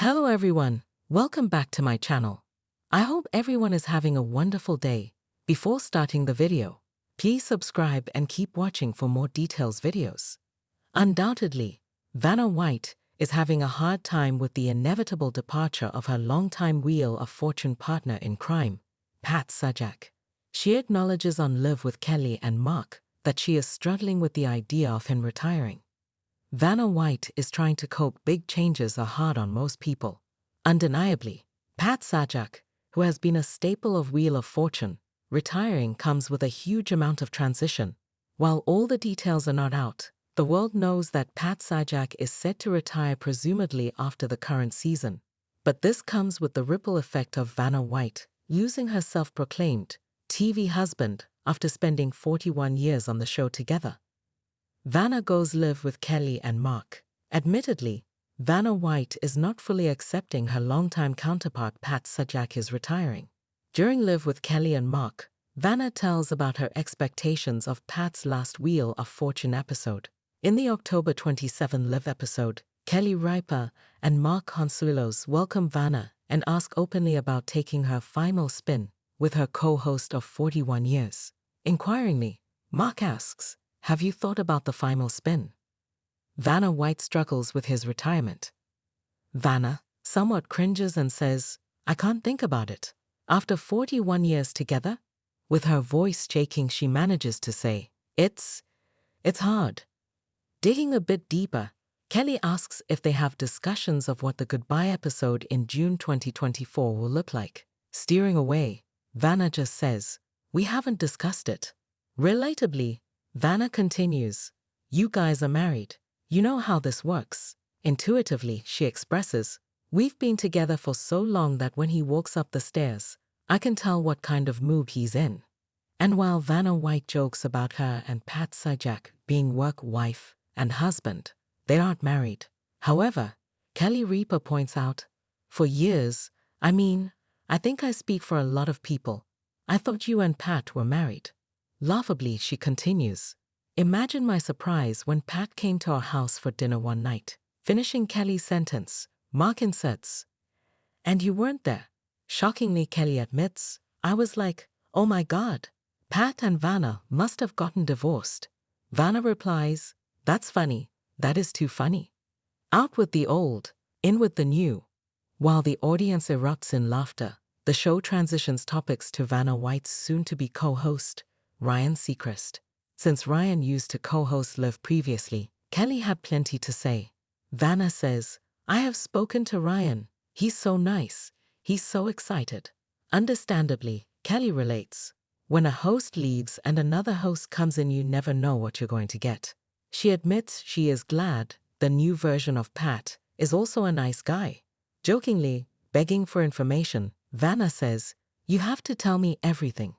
Hello everyone, welcome back to my channel. I hope everyone is having a wonderful day. Before starting the video, please subscribe and keep watching for more details videos. Undoubtedly, Vanna White is having a hard time with the inevitable departure of her longtime Wheel of Fortune partner in crime, Pat Sajak. She acknowledges on Live with Kelly and Mark that she is struggling with the idea of him retiring. Vanna White is trying to cope. Big changes are hard on most people. Undeniably, Pat Sajak, who has been a staple of Wheel of Fortune, retiring comes with a huge amount of transition. While all the details are not out, the world knows that Pat Sajak is set to retire presumably after the current season. But this comes with the ripple effect of Vanna White losing her self-proclaimed TV husband after spending 41 years on the show together. Vanna goes Live with Kelly and Mark. Admittedly, Vanna White is not fully accepting her longtime counterpart Pat Sajak is retiring. During Live with Kelly and Mark, Vanna tells about her expectations of Pat's last Wheel of Fortune episode. In the October 27 Live episode, Kelly Ripa and Mark Consuelos welcome Vanna and ask openly about taking her final spin with her co-host of 41 years. Inquiringly, Mark asks, "Have you thought about the final spin?" Vanna White struggles with his retirement. Vanna somewhat cringes and says, "I can't think about it." After 41 years together, with her voice shaking, she manages to say, It's hard." Digging a bit deeper, Kelly asks if they have discussions of what the goodbye episode in June 2024 will look like. Steering away, Vanna just says, "We haven't discussed it." Relatably, Vanna continues, "You guys are married. You know how this works." Intuitively, she expresses, "We've been together for so long that when he walks up the stairs, I can tell what kind of mood he's in." And while Vanna White jokes about her and Pat Sajak being work wife and husband, they aren't married. However, Kelly Ripa points out, "For years, I think I speak for a lot of people, I thought you and Pat were married." Laughably, she continues, "Imagine my surprise when Pat came to our house for dinner one night." Finishing Kelly's sentence, Mark inserts, "And you weren't there." Shockingly, Kelly admits, "I was like, oh my God, Pat and Vanna must have gotten divorced." Vanna replies, "That's funny, that is too funny. Out with the old, in with the new." While the audience erupts in laughter, the show transitions topics to Vanna White's soon-to-be co-host, Ryan Seacrest. Since Ryan used to co-host Live previously, Kelly had plenty to say. Vanna says, "I have spoken to Ryan. He's so nice. He's so excited." Understandably, Kelly relates. When a host leaves and another host comes in, you never know what you're going to get. She admits she is glad the new version of Pat is also a nice guy. Jokingly, begging for information, Vanna says, "You have to tell me everything."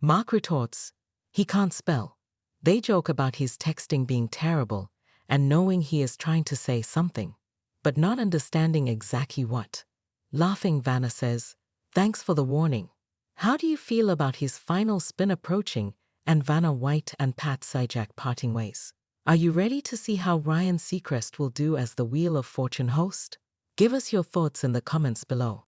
Mark retorts, "He can't spell." They joke about his texting being terrible and knowing he is trying to say something, but not understanding exactly what. Laughing, Vanna says, "Thanks for the warning." How do you feel about his final spin approaching and Vanna White and Pat Sajak parting ways? Are you ready to see how Ryan Seacrest will do as the Wheel of Fortune host? Give us your thoughts in the comments below.